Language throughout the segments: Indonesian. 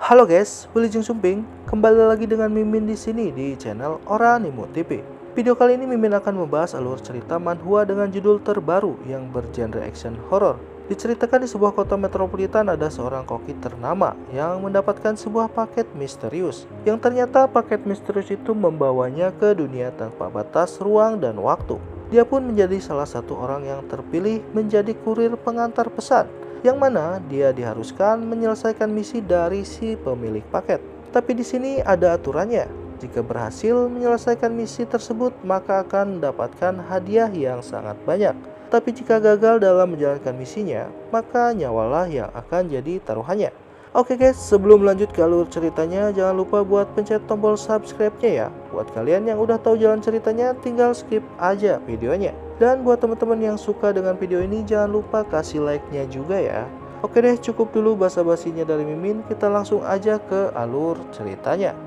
Halo guys, Wilujeng Sumping. Kembali lagi dengan Mimin di sini di channel Oranimo TV. Video kali ini Mimin akan membahas alur cerita manhwa dengan judul terbaru yang bergenre action horror. Diceritakan di sebuah kota metropolitan ada seorang koki ternama yang mendapatkan sebuah paket misterius. Yang ternyata paket misterius itu membawanya ke dunia tanpa batas ruang dan waktu. Dia pun menjadi salah satu orang yang terpilih menjadi kurir pengantar pesan, yang mana dia diharuskan menyelesaikan misi dari si pemilik paket. Tapi di sini ada aturannya. Jika berhasil menyelesaikan misi tersebut, maka akan mendapatkan hadiah yang sangat banyak. Tapi jika gagal dalam menjalankan misinya, maka nyawalah yang akan jadi taruhannya. Oke guys, sebelum lanjut ke alur ceritanya, jangan lupa buat pencet tombol subscribe-nya ya. Buat kalian yang udah tahu jalan ceritanya, tinggal skip aja videonya. Dan buat teman-teman yang suka dengan video ini, jangan lupa kasih like-nya juga ya. Oke deh, cukup dulu basa-basinya dari Mimin, kita langsung aja ke alur ceritanya.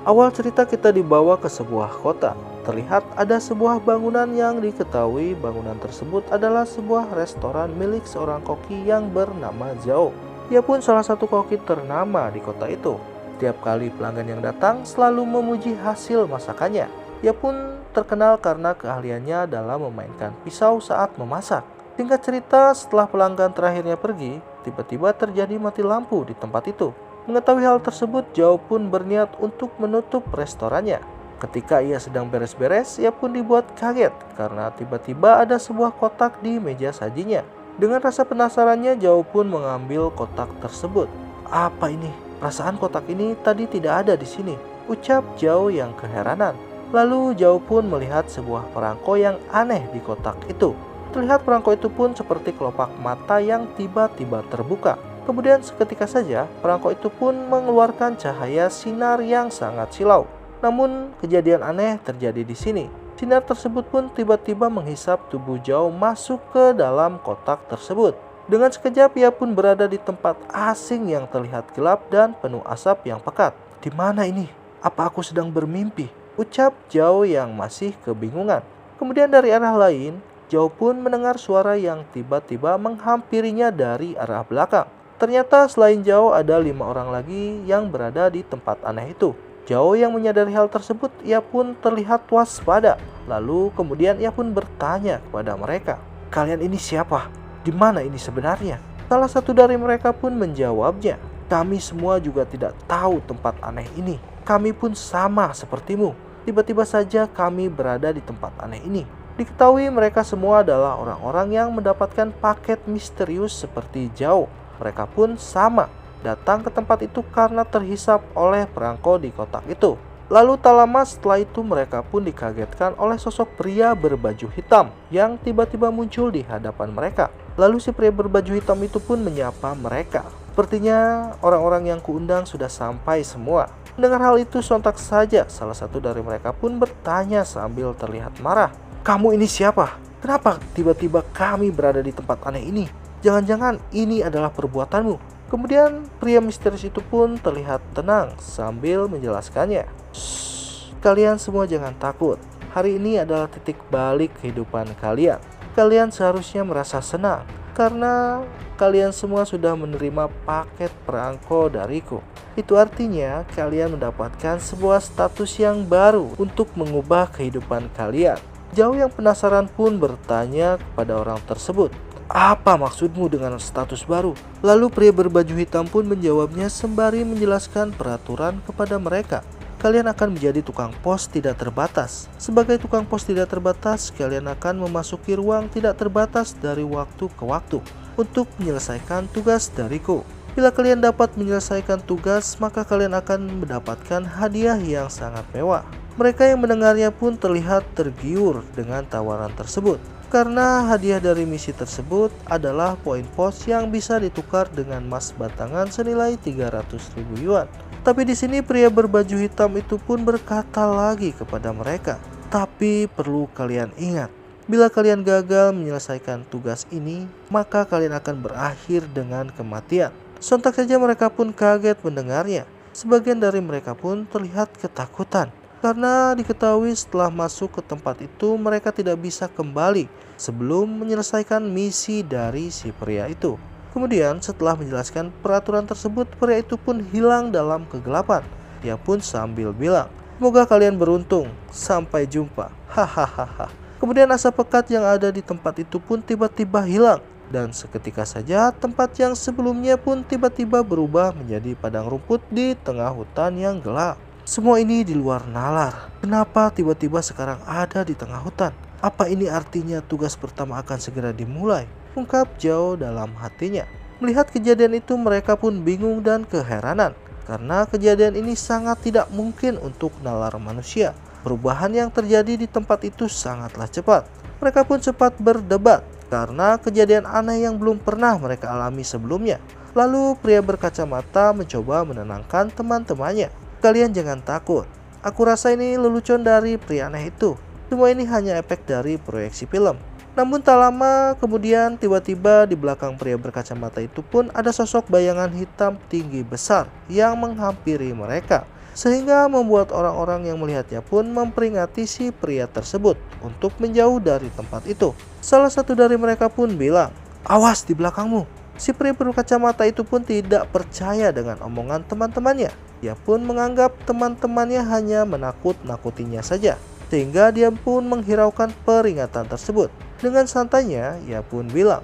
Awal cerita kita dibawa ke sebuah kota. Terlihat ada sebuah bangunan yang diketahui bangunan tersebut adalah sebuah restoran milik seorang koki yang bernama Zhao. Ia pun salah satu koki ternama di kota itu. Tiap kali pelanggan yang datang selalu memuji hasil masakannya. Ia pun terkenal karena keahliannya dalam memainkan pisau saat memasak. Singkat cerita, setelah pelanggan terakhirnya pergi, tiba-tiba terjadi mati lampu di tempat itu. Mengetahui hal tersebut, Zhao pun berniat untuk menutup restorannya. Ketika ia sedang beres-beres, ia pun dibuat kaget karena tiba-tiba ada sebuah kotak di meja sajinya. Dengan rasa penasarannya, Zhao pun mengambil kotak tersebut. Apa ini? Perasaan kotak ini tadi tidak ada di sini, ucap Zhao yang keheranan. Lalu Zhao pun melihat sebuah perangko yang aneh di kotak itu. Terlihat perangko itu pun seperti kelopak mata yang tiba-tiba terbuka. Kemudian seketika saja perangko itu pun mengeluarkan cahaya sinar yang sangat silau. Namun kejadian aneh terjadi di sini. Sinar tersebut pun tiba-tiba menghisap tubuh Zhao masuk ke dalam kotak tersebut. Dengan sekejap ia pun berada di tempat asing yang terlihat gelap dan penuh asap yang pekat. Di mana ini? Apa aku sedang bermimpi? Ucap Zhao yang masih kebingungan. Kemudian dari arah lain, Zhao pun mendengar suara yang tiba-tiba menghampirinya dari arah belakang. Ternyata selain Zhao ada 5 orang lagi yang berada di tempat aneh itu. Zhao yang menyadari hal tersebut, ia pun terlihat waspada. Lalu kemudian ia pun bertanya kepada mereka, "Kalian ini siapa? Di mana ini sebenarnya?" Salah satu dari mereka pun menjawabnya, "Kami semua juga tidak tahu tempat aneh ini. Kami pun sama sepertimu. Tiba-tiba saja kami berada di tempat aneh ini." Diketahui mereka semua adalah orang-orang yang mendapatkan paket misterius seperti Zhao. Mereka pun sama datang ke tempat itu karena terhisap oleh perangko di kotak itu. Lalu tak lama setelah itu mereka pun dikagetkan oleh sosok pria berbaju hitam yang tiba-tiba muncul di hadapan mereka. Lalu si pria berbaju hitam itu pun menyapa mereka. Sepertinya orang-orang yang kuundang sudah sampai semua. Mendengar hal itu sontak saja salah satu dari mereka pun bertanya sambil terlihat marah, "Kamu ini siapa? Kenapa tiba-tiba kami berada di tempat aneh ini? Jangan-jangan ini adalah perbuatanmu?" Kemudian pria misterius itu pun terlihat tenang sambil menjelaskannya, "Shh, kalian semua jangan takut. Hari ini adalah titik balik kehidupan kalian. Kalian seharusnya merasa senang karena kalian semua sudah menerima paket perangko dariku. Itu artinya kalian mendapatkan sebuah status yang baru untuk mengubah kehidupan kalian." Zhao yang penasaran pun bertanya kepada orang tersebut, "Apa maksudmu dengan status baru?" Lalu pria berbaju hitam pun menjawabnya sembari menjelaskan peraturan kepada mereka. "Kalian akan menjadi tukang pos tidak terbatas. Sebagai tukang pos tidak terbatas, kalian akan memasuki ruang tidak terbatas dari waktu ke waktu untuk menyelesaikan tugas dariku. Bila kalian dapat menyelesaikan tugas, maka kalian akan mendapatkan hadiah yang sangat mewah." Mereka yang mendengarnya pun terlihat tergiur dengan tawaran tersebut. Karena hadiah dari misi tersebut adalah poin pos yang bisa ditukar dengan emas batangan senilai 300.000 yuan. Tapi di sini pria berbaju hitam itu pun berkata lagi kepada mereka, "Tapi perlu kalian ingat, bila kalian gagal menyelesaikan tugas ini, maka kalian akan berakhir dengan kematian." Sontak saja mereka pun kaget mendengarnya. Sebagian dari mereka pun terlihat ketakutan. Karena diketahui setelah masuk ke tempat itu mereka tidak bisa kembali sebelum menyelesaikan misi dari si pria itu. Kemudian setelah menjelaskan peraturan tersebut, pria itu pun hilang dalam kegelapan. Dia pun sambil bilang, "Semoga kalian beruntung, sampai jumpa." Hahaha. Kemudian asap pekat yang ada di tempat itu pun tiba-tiba hilang. Dan seketika saja tempat yang sebelumnya pun tiba-tiba berubah menjadi padang rumput di tengah hutan yang gelap. Semua ini di luar nalar. Kenapa tiba-tiba sekarang ada di tengah hutan? Apa ini artinya tugas pertama akan segera dimulai? Ungkap Zhao dalam hatinya. Melihat kejadian itu mereka pun bingung dan keheranan. Karena kejadian ini sangat tidak mungkin untuk nalar manusia. Perubahan yang terjadi di tempat itu sangatlah cepat. Mereka pun cepat berdebat karena kejadian aneh yang belum pernah mereka alami sebelumnya. Lalu pria berkacamata mencoba menenangkan teman-temannya. "Kalian jangan takut. Aku rasa ini lelucon dari pria aneh itu. Semua ini hanya efek dari proyeksi film." Namun tak lama kemudian tiba-tiba di belakang pria berkacamata itu pun ada sosok bayangan hitam tinggi besar yang menghampiri mereka. Sehingga membuat orang-orang yang melihatnya pun memperingati si pria tersebut untuk menjauh dari tempat itu. Salah satu dari mereka pun bilang, "Awas di belakangmu." Si pria berkacamata itu pun tidak percaya dengan omongan teman-temannya. Dia pun menganggap teman-temannya hanya menakut-nakutinya saja. Sehingga dia pun menghiraukan peringatan tersebut. Dengan santainya, ia pun bilang,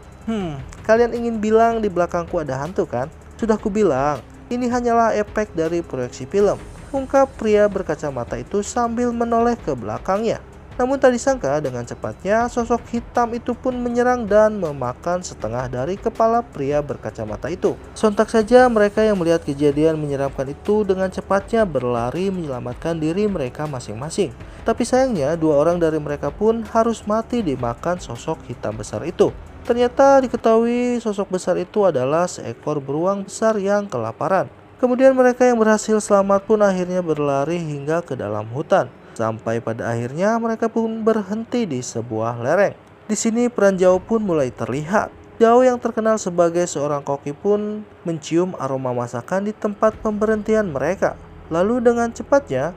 "Kalian ingin bilang di belakangku ada hantu kan? Sudah kubilang, ini hanyalah efek dari proyeksi film." Ungkap pria berkacamata itu sambil menoleh ke belakangnya. Namun tak disangka dengan cepatnya sosok hitam itu pun menyerang dan memakan setengah dari kepala pria berkacamata itu. Sontak saja mereka yang melihat kejadian menyeramkan itu dengan cepatnya berlari menyelamatkan diri mereka masing-masing. Tapi sayangnya dua orang dari mereka pun harus mati dimakan sosok hitam besar itu. Ternyata diketahui sosok besar itu adalah seekor beruang besar yang kelaparan. Kemudian mereka yang berhasil selamat pun akhirnya berlari hingga ke dalam hutan. Sampai pada akhirnya mereka pun berhenti di sebuah lereng. Di sini peran Zhao pun mulai terlihat. Zhao yang terkenal sebagai seorang koki pun mencium aroma masakan di tempat pemberhentian mereka. Lalu dengan cepatnya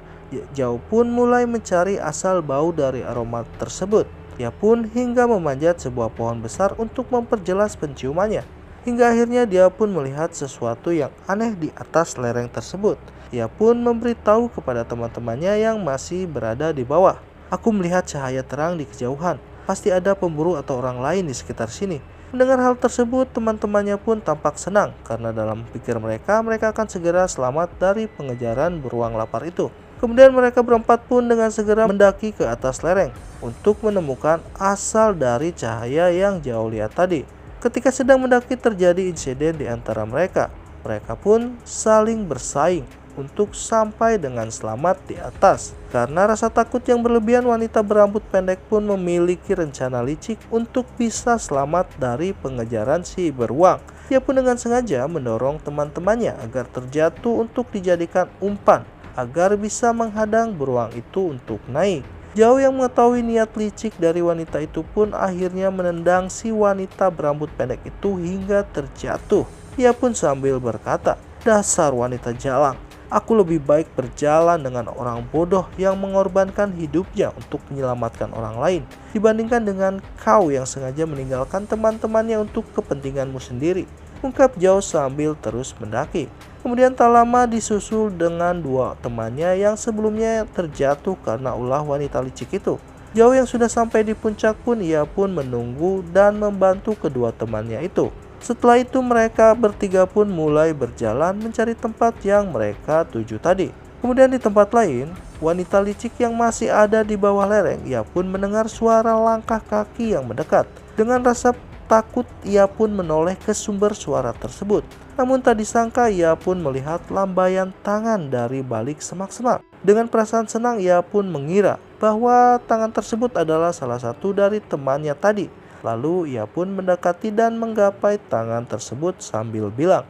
Zhao pun mulai mencari asal bau dari aroma tersebut. Ia pun hingga memanjat sebuah pohon besar untuk memperjelas penciumannya. Hingga akhirnya dia pun melihat sesuatu yang aneh di atas lereng tersebut. Ia pun memberitahu kepada teman-temannya yang masih berada di bawah. "Aku melihat cahaya terang di kejauhan. Pasti ada pemburu atau orang lain di sekitar sini." Mendengar hal tersebut, teman-temannya pun tampak senang karena dalam pikir mereka akan segera selamat dari pengejaran beruang lapar itu. Kemudian mereka berempat pun dengan segera mendaki ke atas lereng untuk menemukan asal dari cahaya yang Zhao lihat tadi. Ketika sedang mendaki terjadi insiden di antara mereka. Mereka pun saling bersaing untuk sampai dengan selamat di atas. Karena rasa takut yang berlebihan, wanita berambut pendek pun memiliki rencana licik untuk bisa selamat dari pengejaran si beruang. Dia pun dengan sengaja mendorong teman-temannya agar terjatuh untuk dijadikan umpan agar bisa menghadang beruang itu untuk naik. Zhao yang mengetahui niat licik dari wanita itu pun akhirnya menendang si wanita berambut pendek itu hingga terjatuh. Ia pun sambil berkata, "Dasar wanita jalang, aku lebih baik berjalan dengan orang bodoh yang mengorbankan hidupnya untuk menyelamatkan orang lain dibandingkan dengan kau yang sengaja meninggalkan teman-temannya untuk kepentinganmu sendiri." Ungkap Zhao sambil terus mendaki. Kemudian tak lama disusul dengan dua temannya yang sebelumnya terjatuh karena ulah wanita licik itu. Zhao yang sudah sampai di puncak pun ia pun menunggu dan membantu kedua temannya itu. Setelah itu mereka bertiga pun mulai berjalan mencari tempat yang mereka tuju tadi. Kemudian di tempat lain, wanita licik yang masih ada di bawah lereng, ia pun mendengar suara langkah kaki yang mendekat. Dengan rasa takut ia pun menoleh ke sumber suara tersebut. Namun tak disangka ia pun melihat lambaian tangan dari balik semak-semak. Dengan perasaan senang ia pun mengira bahwa tangan tersebut adalah salah satu dari temannya tadi. Lalu ia pun mendekati dan menggapai tangan tersebut sambil bilang,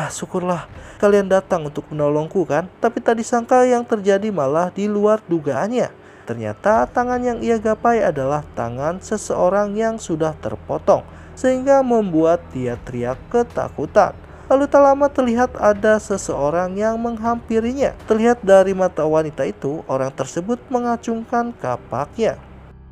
"Syukurlah kalian datang untuk menolongku kan?" Tapi tak disangka yang terjadi malah di luar dugaannya. Ternyata tangan yang ia gapai adalah tangan seseorang yang sudah terpotong, sehingga membuat dia teriak ketakutan. Lalu tak lama terlihat ada seseorang yang menghampirinya. Terlihat dari mata wanita itu, orang tersebut mengacungkan kapaknya.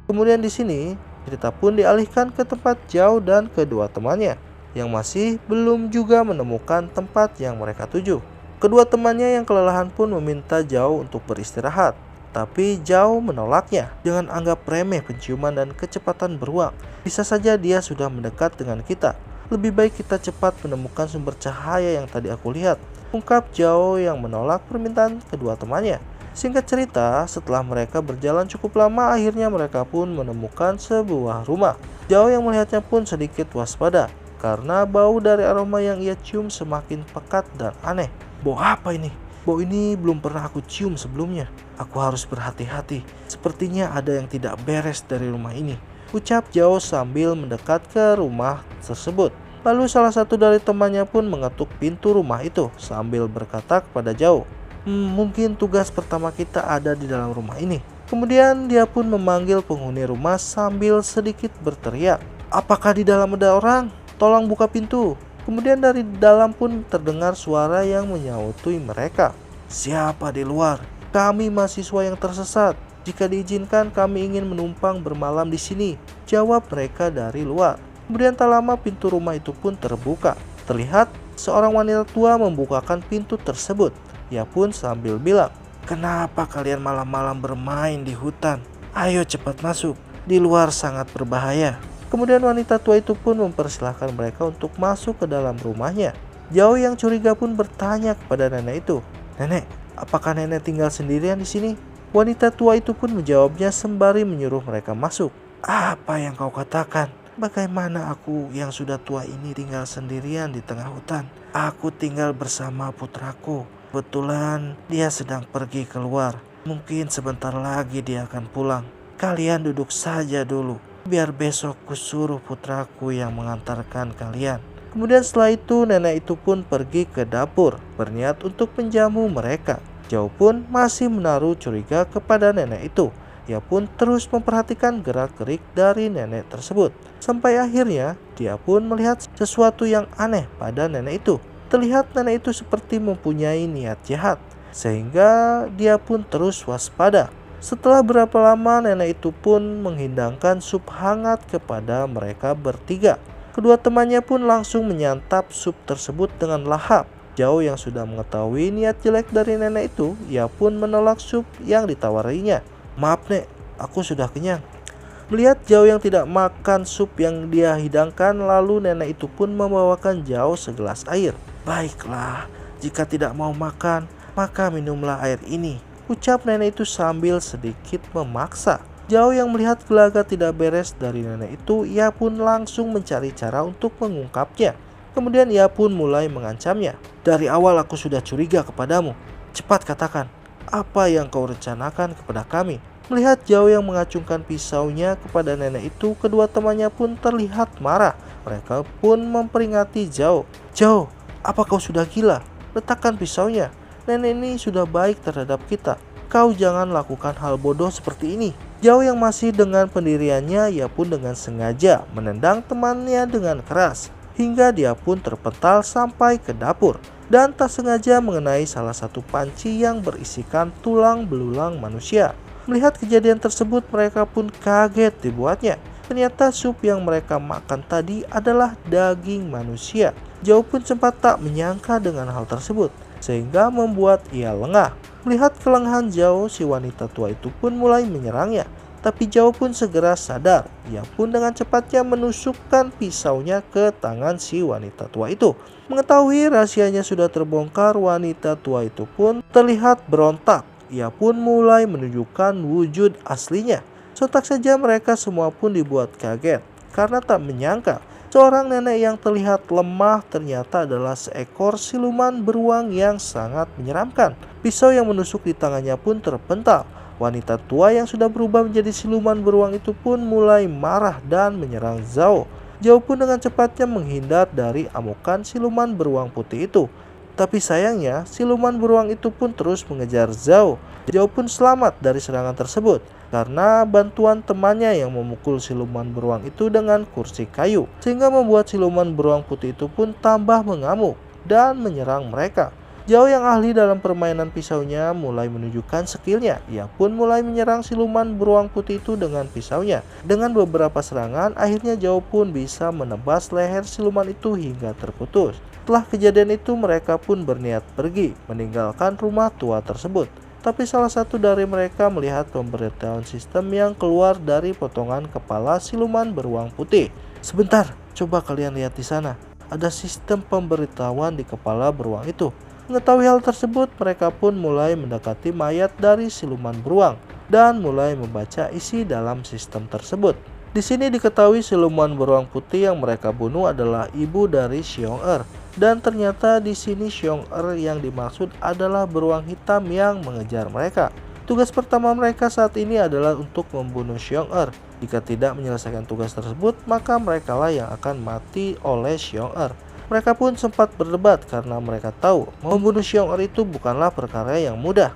Kemudian di sini, cerita pun dialihkan ke tempat jauh dan kedua temannya, yang masih belum juga menemukan tempat yang mereka tuju. Kedua temannya yang kelelahan pun meminta Zhao untuk beristirahat. Tapi Zhao menolaknya. Jangan anggap remeh penciuman dan kecepatan beruang. Bisa saja dia sudah mendekat dengan kita. Lebih baik kita cepat menemukan sumber cahaya yang tadi aku lihat, ungkap Zhao yang menolak permintaan kedua temannya. Singkat cerita, setelah mereka berjalan cukup lama, akhirnya mereka pun menemukan sebuah rumah. Zhao yang melihatnya pun sedikit waspada, karena bau dari aroma yang ia cium semakin pekat dan aneh. Bau apa ini? Bau ini belum pernah aku cium sebelumnya. Aku harus berhati-hati. Sepertinya ada yang tidak beres dari rumah ini, ucap Zhao sambil mendekat ke rumah tersebut. Lalu salah satu dari temannya pun mengetuk pintu rumah itu sambil berkata kepada Zhao, mungkin tugas pertama kita ada di dalam rumah ini. Kemudian dia pun memanggil penghuni rumah sambil sedikit berteriak, apakah di dalam ada orang? Tolong buka pintu. Kemudian dari dalam pun terdengar suara yang menyautui mereka. Siapa di luar? Kami mahasiswa yang tersesat. Jika diizinkan kami ingin menumpang bermalam di sini, jawab mereka dari luar. Kemudian tak lama pintu rumah itu pun terbuka. Terlihat seorang wanita tua membukakan pintu tersebut. Ia pun sambil bilang, kenapa kalian malam-malam bermain di hutan? Ayo cepat masuk, di luar sangat berbahaya. Kemudian wanita tua itu pun mempersilahkan mereka untuk masuk ke dalam rumahnya. Zhao yang curiga pun bertanya kepada nenek itu, nenek, apakah nenek tinggal sendirian di sini? Wanita tua itu pun menjawabnya sembari menyuruh mereka masuk. Apa yang kau katakan? Bagaimana aku yang sudah tua ini tinggal sendirian di tengah hutan? Aku tinggal bersama putraku. Kebetulan dia sedang pergi keluar. Mungkin sebentar lagi dia akan pulang. Kalian duduk saja dulu. Biar besok kusuruh putraku yang mengantarkan kalian. Kemudian setelah itu nenek itu pun pergi ke dapur berniat untuk menjamu mereka. Zhao pun masih menaruh curiga kepada nenek itu. Ia pun terus memperhatikan gerak-gerik dari nenek tersebut. Sampai akhirnya dia pun melihat sesuatu yang aneh pada nenek itu. Terlihat nenek itu seperti mempunyai niat jahat, sehingga dia pun terus waspada. Setelah berapa lama nenek itu pun menghidangkan sup hangat kepada mereka bertiga. Kedua temannya pun langsung menyantap sup tersebut dengan lahap. Zhao yang sudah mengetahui niat jelek dari nenek itu, ia pun menolak sup yang ditawarinya. Maaf nek, aku sudah kenyang. Melihat Zhao yang tidak makan sup yang dia hidangkan, lalu nenek itu pun membawakan Zhao segelas air. Baiklah, jika tidak mau makan, maka minumlah air ini, ucap nenek itu sambil sedikit memaksa. Zhao yang melihat gelagat tidak beres dari nenek itu, ia pun langsung mencari cara untuk mengungkapnya. Kemudian ia pun mulai mengancamnya. Dari awal aku sudah curiga kepadamu. Cepat katakan, apa yang kau rencanakan kepada kami? Melihat Zhao yang mengacungkan pisaunya kepada nenek itu, kedua temannya pun terlihat marah. Mereka pun memperingati Zhao. Zhao, apa kau sudah gila? Letakkan pisaunya. Nenek ini sudah baik terhadap kita. Kau jangan lakukan hal bodoh seperti ini. Zhao yang masih dengan pendiriannya, ia pun dengan sengaja menendang temannya dengan keras, hingga dia pun terpental sampai ke dapur dan tak sengaja mengenai salah satu panci yang berisikan tulang belulang manusia. Melihat kejadian tersebut, mereka pun kaget dibuatnya. Ternyata sup yang mereka makan tadi adalah daging manusia. Zhao pun sempat tak menyangka dengan hal tersebut, sehingga membuat ia lengah. Melihat kelengahan Zhao, si wanita tua itu pun mulai menyerangnya. Tapi Zhao pun segera sadar. Ia pun dengan cepatnya menusukkan pisaunya ke tangan si wanita tua itu. Mengetahui rahasianya sudah terbongkar, wanita tua itu pun terlihat berontak. Ia pun mulai menunjukkan wujud aslinya. Sontak saja mereka semua pun dibuat kaget karena tak menyangka seorang nenek yang terlihat lemah ternyata adalah seekor siluman beruang yang sangat menyeramkan. Pisau yang menusuk di tangannya pun terpental. Wanita tua yang sudah berubah menjadi siluman beruang itu pun mulai marah dan menyerang Zhao. Zhao pun dengan cepatnya menghindar dari amukan siluman beruang putih itu. Tapi sayangnya siluman beruang itu pun terus mengejar Zhao. Zhao pun selamat dari serangan tersebut karena bantuan temannya yang memukul siluman beruang itu dengan kursi kayu, sehingga membuat siluman beruang putih itu pun tambah mengamuk. dan menyerang mereka. Zhao yang ahli dalam permainan pisaunya mulai menunjukkan skillnya. Ia pun mulai menyerang siluman beruang putih itu dengan pisaunya. Dengan beberapa serangan, akhirnya Zhao pun bisa menebas leher siluman itu hingga terputus. Setelah kejadian itu, mereka pun berniat pergi, meninggalkan rumah tua tersebut. Tapi salah satu dari mereka melihat pemberitahuan sistem yang keluar dari potongan kepala siluman beruang putih. Sebentar, coba kalian lihat di sana. Ada sistem pemberitahuan di kepala beruang itu. Mengetahui hal tersebut, mereka pun mulai mendekati mayat dari siluman beruang dan mulai membaca isi dalam sistem tersebut. Di sini diketahui siluman beruang putih yang mereka bunuh adalah ibu dari Xiong-er. Dan ternyata di sini Xiong-er yang dimaksud adalah beruang hitam yang mengejar mereka. Tugas pertama mereka saat ini adalah untuk membunuh Xiong-er. Jika tidak menyelesaikan tugas tersebut, maka merekalah yang akan mati oleh Xiong-er. Mereka pun sempat berdebat karena mereka tahu membunuh Xiong-er itu bukanlah perkara yang mudah.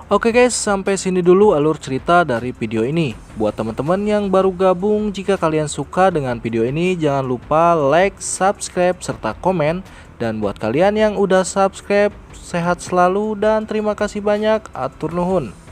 Oke guys, sampai sini dulu alur cerita dari video ini. Buat teman-teman yang baru gabung, jika kalian suka dengan video ini, jangan lupa like, subscribe, serta komen. Dan buat kalian yang udah subscribe, sehat selalu dan terima kasih banyak. Atur nuhun.